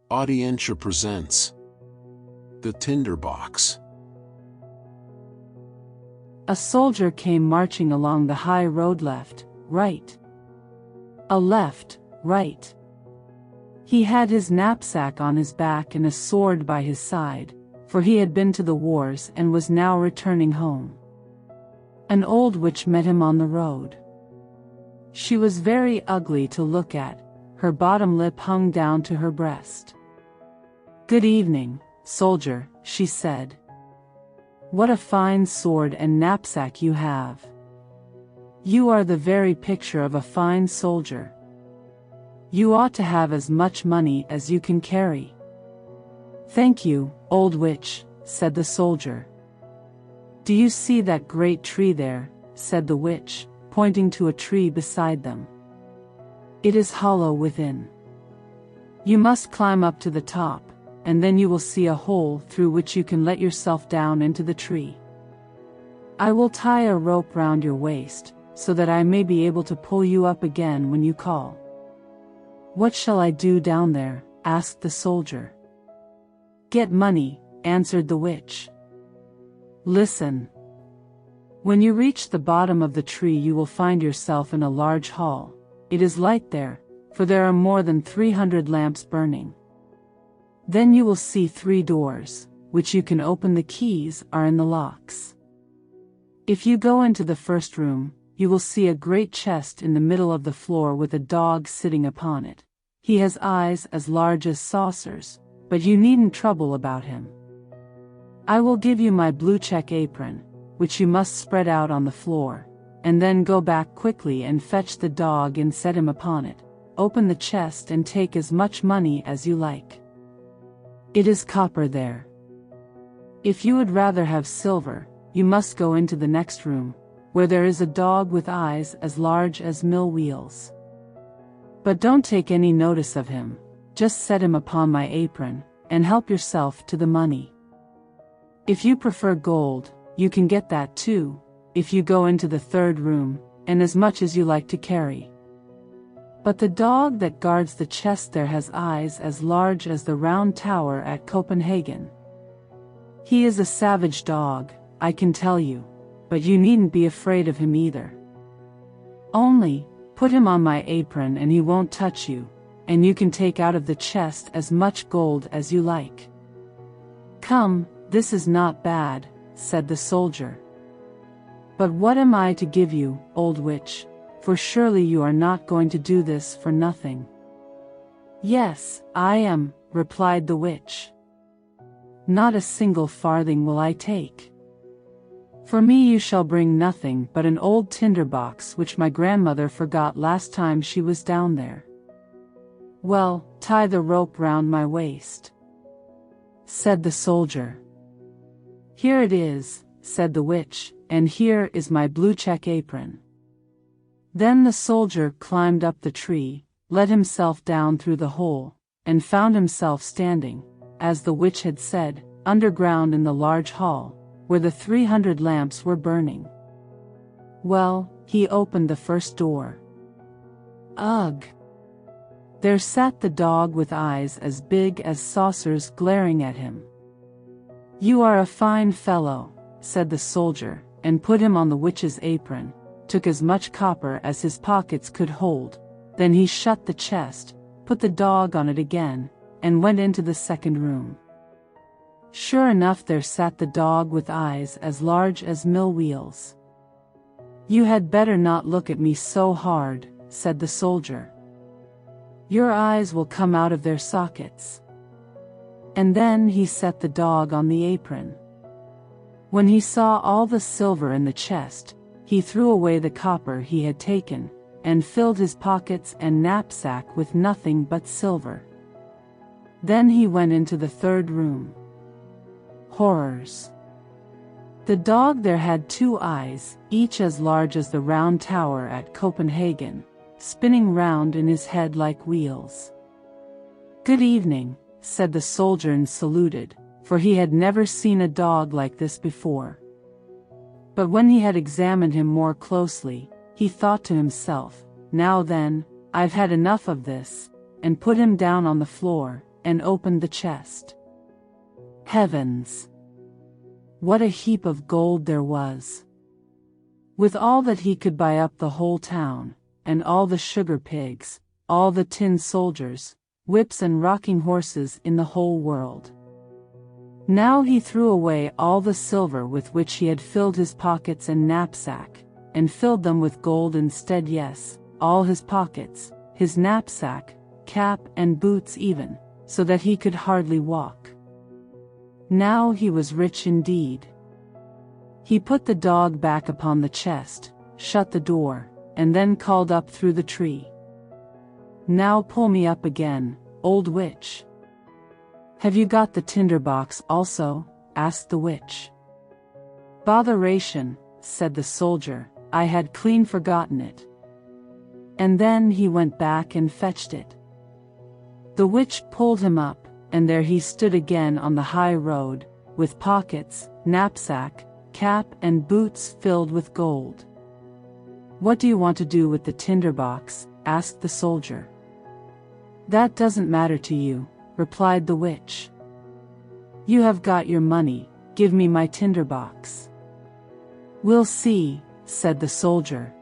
Audientia presents The Tinderbox. A soldier came marching along the high road left, right. A left, right. He had his knapsack on his back and a sword by his side, for he had been to the wars and was now returning home. An old witch met him on the road. She was very ugly to look at, her bottom lip hung down to her breast. "Good evening, soldier," she said. "What a fine sword and knapsack you have. You are the very picture of a fine soldier. You ought to have as much money as you can carry." "Thank you, old witch," said the soldier. "Do you see that great tree there?" said the witch, pointing to a tree beside them. "It is hollow within. You must climb up to the top, and then you will see a hole through which you can let yourself down into the tree. I will tie a rope round your waist, so that I may be able to pull you up again when you call." "What shall I do down there?" asked the soldier. "Get money," answered the witch. "Listen. When you reach the bottom of the tree you will find yourself in a large hall. It is light there, for there are more than 300 lamps burning. Then you will see 3 doors, which you can open. The keys are in the locks. If you go into the first room, you will see a great chest in the middle of the floor with a dog sitting upon it. He has eyes as large as saucers, but you needn't trouble about him. I will give you my blue check apron, which you must spread out on the floor, and then go back quickly and fetch the dog and set him upon it. Open the chest and take as much money as you like. It is copper there. If you would rather have silver, you must go into the next room, where there is a dog with eyes as large as mill wheels. But don't take any notice of him, just set him upon my apron, and help yourself to the money. If you prefer gold, you can get that too, if you go into the third room, and as much as you like to carry. But the dog that guards the chest there has eyes as large as the round tower at Copenhagen. He is a savage dog, I can tell you, but you needn't be afraid of him either. Only, put him on my apron and he won't touch you, and you can take out of the chest as much gold as you like." "Come, this is not bad," said the soldier. "But what am I to give you, old witch? For surely you are not going to do this for nothing." "Yes, I am," replied the witch. "Not a single farthing will I take. For me you shall bring nothing but an old tinderbox which my grandmother forgot last time she was down there." "Well, tie the rope round my waist," said the soldier. "Here it is," said the witch, "and here is my blue check apron." Then the soldier climbed up the tree, let himself down through the hole, and found himself standing, as the witch had said, underground in the large hall, where the 300 lamps were burning. Well, he opened the first door. Ugh! There sat the dog with eyes as big as saucers glaring at him. "You are a fine fellow," said the soldier, and put him on the witch's apron, took as much copper as his pockets could hold, then he shut the chest, put the dog on it again, and went into the second room. Sure enough there sat the dog with eyes as large as mill wheels. "You had better not look at me so hard," said the soldier. "Your eyes will come out of their sockets." And then he set the dog on the apron. When he saw all the silver in the chest, he threw away the copper he had taken, and filled his pockets and knapsack with nothing but silver. Then he went into the third room. Horrors! The dog there had 2 eyes, each as large as the round tower at Copenhagen, spinning round in his head like wheels. "Good evening," said the soldier and saluted, for he had never seen a dog like this before. But when he had examined him more closely, he thought to himself, "Now then, I've had enough of this," and put him down on the floor, and opened the chest. Heavens! What a heap of gold there was! With all that he could buy up the whole town, and all the sugar pigs, all the tin soldiers, whips and rocking horses in the whole world. Now he threw away all the silver with which he had filled his pockets and knapsack, and filled them with gold instead. Yes, all his pockets, his knapsack, cap and boots even, so that he could hardly walk. Now he was rich indeed. He put the dog back upon the chest, shut the door, and then called up through the tree. "Now pull me up again, old witch." "Have you got the tinderbox also?" asked the witch. "Botheration," said the soldier, "I had clean forgotten it." And then he went back and fetched it. The witch pulled him up, and there he stood again on the high road, with pockets, knapsack, cap and boots filled with gold. "What do you want to do with the tinderbox?" asked the soldier. "That doesn't matter to you," replied the witch. "You have got your money, give me my tinderbox." "We'll see," said the soldier.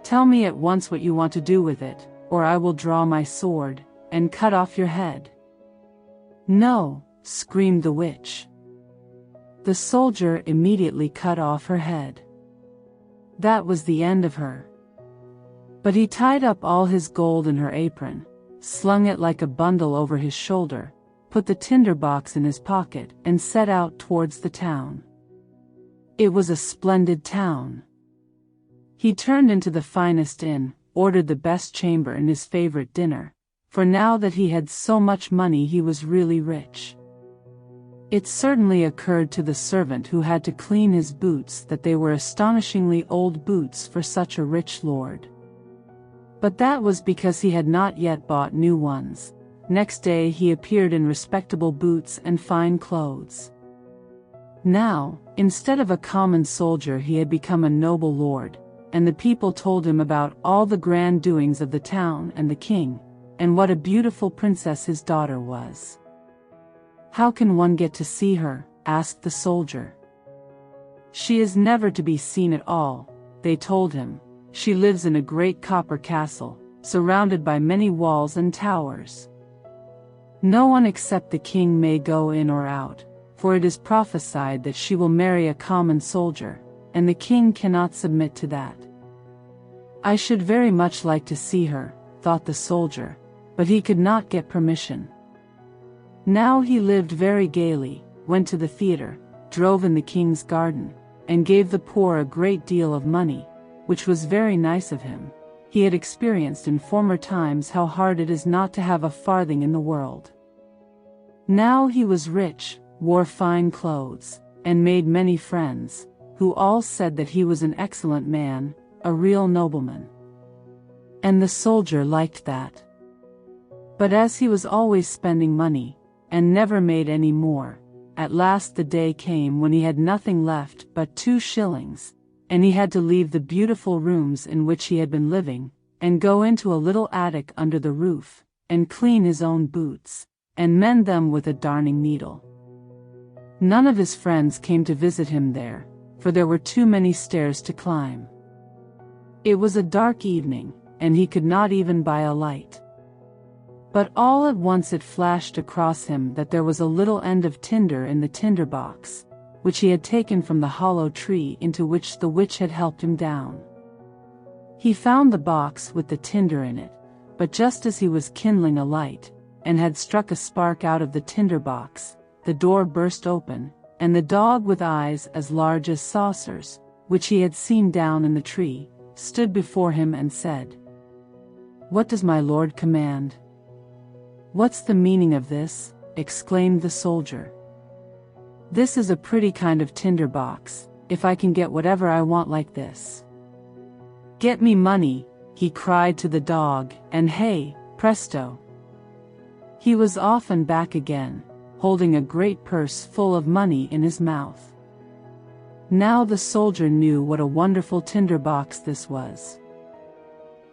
"Tell me at once what you want to do with it, or I will draw my sword, and cut off your head." "No," screamed the witch. The soldier immediately cut off her head. That was the end of her. But he tied up all his gold in her apron, slung it like a bundle over his shoulder, put the tinderbox in his pocket, and set out towards the town. It was a splendid town. He turned into the finest inn, ordered the best chamber and his favorite dinner, for now that he had so much money he was really rich. It certainly occurred to the servant who had to clean his boots that they were astonishingly old boots for such a rich lord. But that was because he had not yet bought new ones. Next day he appeared in respectable boots and fine clothes. Now, instead of a common soldier, he had become a noble lord, and the people told him about all the grand doings of the town and the king, and what a beautiful princess his daughter was. "How can one get to see her?" asked the soldier. "She is never to be seen at all," they told him. "She lives in a great copper castle, surrounded by many walls and towers. No one except the king may go in or out, for it is prophesied that she will marry a common soldier, and the king cannot submit to that." "I should very much like to see her," thought the soldier, but he could not get permission. Now he lived very gaily, went to the theater, drove in the king's garden, and gave the poor a great deal of money, which was very nice of him. He had experienced in former times how hard it is not to have a farthing in the world. Now he was rich, wore fine clothes, and made many friends, who all said that he was an excellent man, a real nobleman. And the soldier liked that. But as he was always spending money, and never made any more, at last the day came when he had nothing left but 2 shillings, and he had to leave the beautiful rooms in which he had been living, and go into a little attic under the roof, and clean his own boots, and mend them with a darning needle. None of his friends came to visit him there, for there were too many stairs to climb. It was a dark evening, and he could not even buy a light. But all at once it flashed across him that there was a little end of tinder in the tinderbox, which he had taken from the hollow tree into which the witch had helped him down. He found the box with the tinder in it, but just as he was kindling a light, and had struck a spark out of the tinderbox, the door burst open, and the dog with eyes as large as saucers, which he had seen down in the tree, stood before him and said, "What does my lord command?" "What's the meaning of this?" exclaimed the soldier. "This is a pretty kind of tinderbox, if I can get whatever I want like this." "Get me money," he cried to the dog, and hey, presto! He was off and back again, holding a great purse full of money in his mouth. Now the soldier knew what a wonderful tinderbox this was.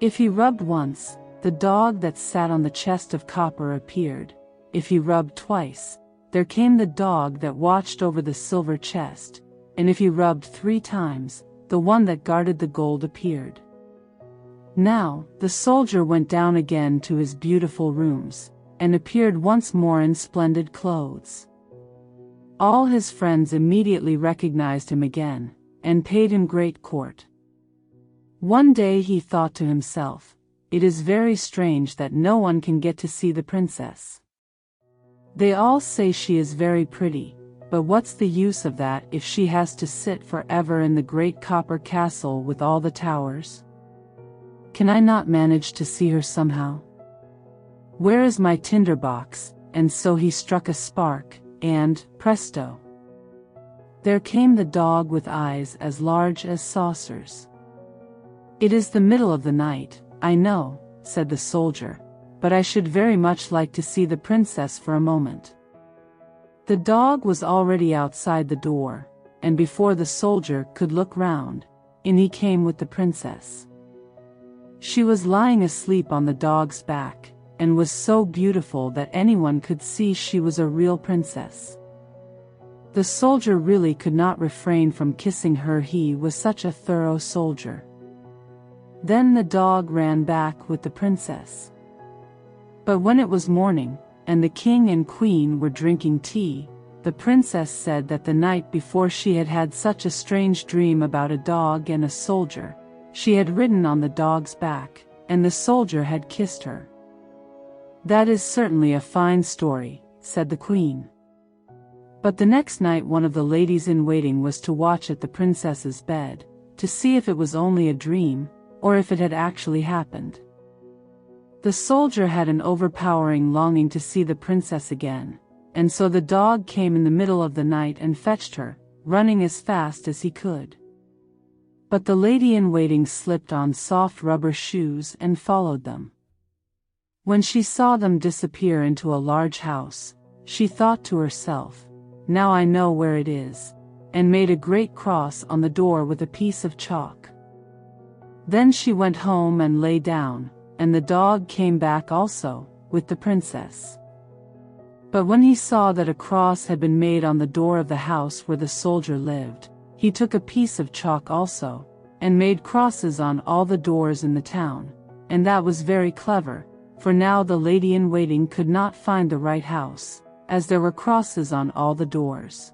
If he rubbed once, the dog that sat on the chest of copper appeared, if he rubbed twice, there came the dog that watched over the silver chest, and if he rubbed 3 times, the one that guarded the gold appeared. Now, the soldier went down again to his beautiful rooms, and appeared once more in splendid clothes. All his friends immediately recognized him again, and paid him great court. One day he thought to himself, "It is very strange that no one can get to see the princess. They all say she is very pretty, but what's the use of that if she has to sit forever in the great copper castle with all the towers? Can I not manage to see her somehow? Where is my tinderbox?" And so he struck a spark, and, presto! There came the dog with eyes as large as saucers. "It is the middle of the night, I know," said the soldier, "but I should very much like to see the princess for a moment." The dog was already outside the door, and before the soldier could look round, in he came with the princess. She was lying asleep on the dog's back, and was so beautiful that anyone could see she was a real princess. The soldier really could not refrain from kissing her, he was such a thorough soldier. Then the dog ran back with the princess. But when it was morning, and the king and queen were drinking tea, the princess said that the night before she had had such a strange dream about a dog and a soldier. She had ridden on the dog's back, and the soldier had kissed her. "That is certainly a fine story," said the queen. But the next night one of the ladies-in-waiting was to watch at the princess's bed, to see if it was only a dream, or if it had actually happened. The soldier had an overpowering longing to see the princess again, and so the dog came in the middle of the night and fetched her, running as fast as he could. But the lady-in-waiting slipped on soft rubber shoes and followed them. When she saw them disappear into a large house, she thought to herself, "Now I know where it is," and made a great cross on the door with a piece of chalk. Then she went home and lay down, and the dog came back also, with the princess. But when he saw that a cross had been made on the door of the house where the soldier lived, he took a piece of chalk also, and made crosses on all the doors in the town, and that was very clever, for now the lady-in-waiting could not find the right house, as there were crosses on all the doors.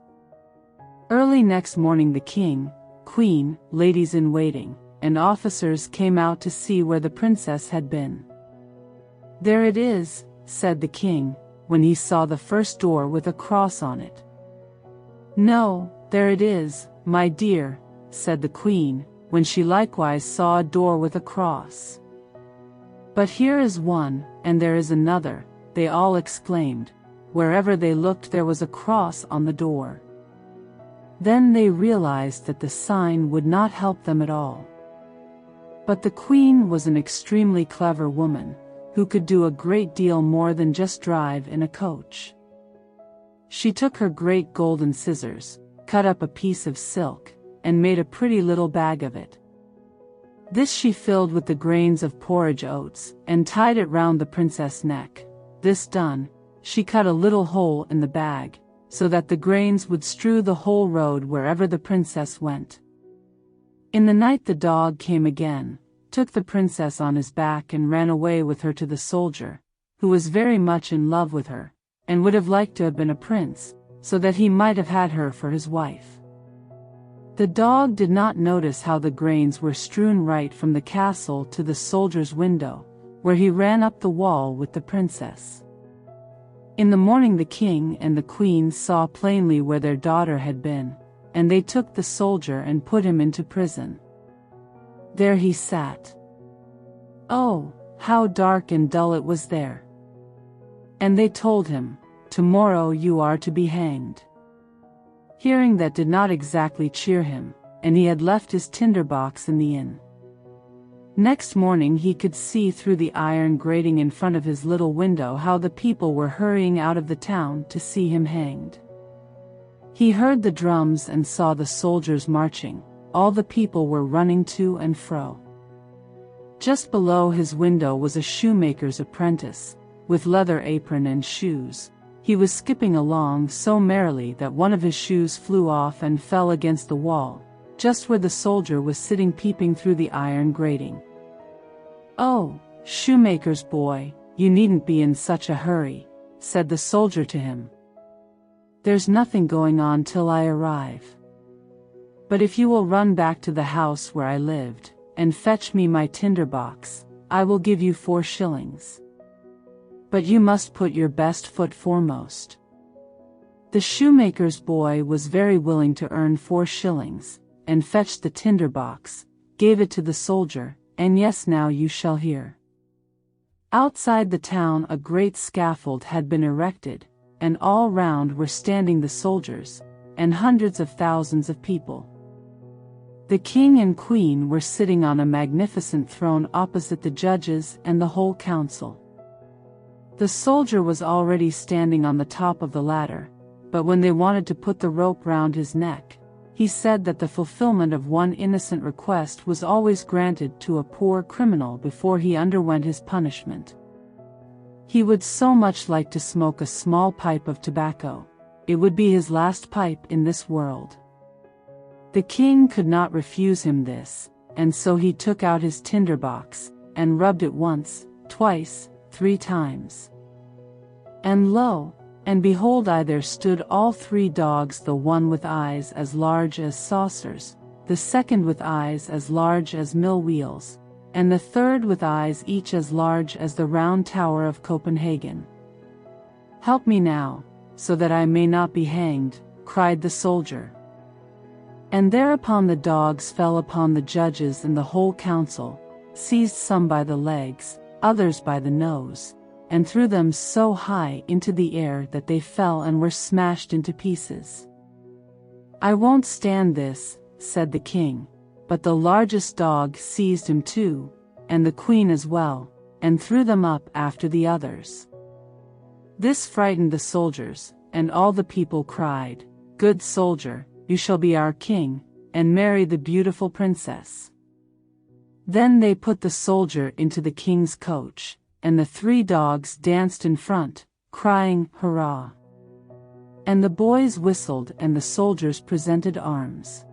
Early next morning the king, queen, ladies-in-waiting, and officers came out to see where the princess had been. "There it is," said the king, when he saw the first door with a cross on it. "No, there it is, my dear," said the queen, when she likewise saw a door with a cross. "But here is one, and there is another," they all exclaimed. Wherever they looked there was a cross on the door. Then they realized that the sign would not help them at all. But the queen was an extremely clever woman, who could do a great deal more than just drive in a coach. She took her great golden scissors, cut up a piece of silk, and made a pretty little bag of it. This she filled with the grains of porridge oats, and tied it round the princess' neck. This done, she cut a little hole in the bag, so that the grains would strew the whole road wherever the princess went. In the night the dog came again, took the princess on his back and ran away with her to the soldier, who was very much in love with her, and would have liked to have been a prince, so that he might have had her for his wife. The dog did not notice how the grains were strewn right from the castle to the soldier's window, where he ran up the wall with the princess. In the morning the king and the queen saw plainly where their daughter had been, and they took the soldier and put him into prison. There he sat. Oh, how dark and dull it was there! And they told him, "Tomorrow you are to be hanged." Hearing that did not exactly cheer him, and he had left his tinderbox in the inn. Next morning he could see through the iron grating in front of his little window how the people were hurrying out of the town to see him hanged. He heard the drums and saw the soldiers marching. All the people were running to and fro. Just below his window was a shoemaker's apprentice, with leather apron and shoes. He was skipping along so merrily that one of his shoes flew off and fell against the wall, just where the soldier was sitting peeping through the iron grating. "Oh, shoemaker's boy, you needn't be in such a hurry," said the soldier to him. "There's nothing going on till I arrive. But if you will run back to the house where I lived, and fetch me my tinderbox, I will give you 4 shillings. But you must put your best foot foremost." The shoemaker's boy was very willing to earn 4 shillings, and fetched the tinderbox, gave it to the soldier, and yes, now you shall hear. Outside the town a great scaffold had been erected, and all round were standing the soldiers, and hundreds of thousands of people. The king and queen were sitting on a magnificent throne opposite the judges and the whole council. The soldier was already standing on the top of the ladder, but when they wanted to put the rope round his neck, he said that the fulfillment of one innocent request was always granted to a poor criminal before he underwent his punishment. He would so much like to smoke a small pipe of tobacco. It would be his last pipe in this world. The king could not refuse him this, and so he took out his tinderbox, and rubbed it once, twice, 3 times. And lo, and behold, there stood all 3 dogs, the one with eyes as large as saucers, the second with eyes as large as mill wheels, and the third with eyes each as large as the round tower of Copenhagen. "Help me now, so that I may not be hanged," cried the soldier. And thereupon the dogs fell upon the judges and the whole council, seized some by the legs, others by the nose, and threw them so high into the air that they fell and were smashed into pieces. "I won't stand this," said the king, but the largest dog seized him too, and the queen as well, and threw them up after the others. This frightened the soldiers, and all the people cried, "Good soldier, you shall be our king, and marry the beautiful princess." Then they put the soldier into the king's coach, and the 3 dogs danced in front, crying, "Hurrah!" And the boys whistled and the soldiers presented arms.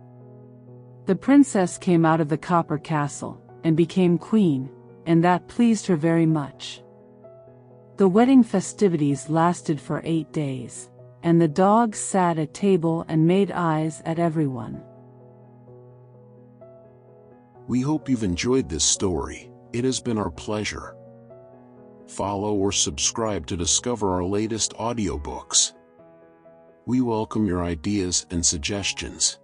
The princess came out of the copper castle, and became queen, and that pleased her very much. The wedding festivities lasted for 8 days, and the dogs sat at table and made eyes at everyone. We hope you've enjoyed this story. It has been our pleasure. Follow or subscribe to discover our latest audiobooks. We welcome your ideas and suggestions.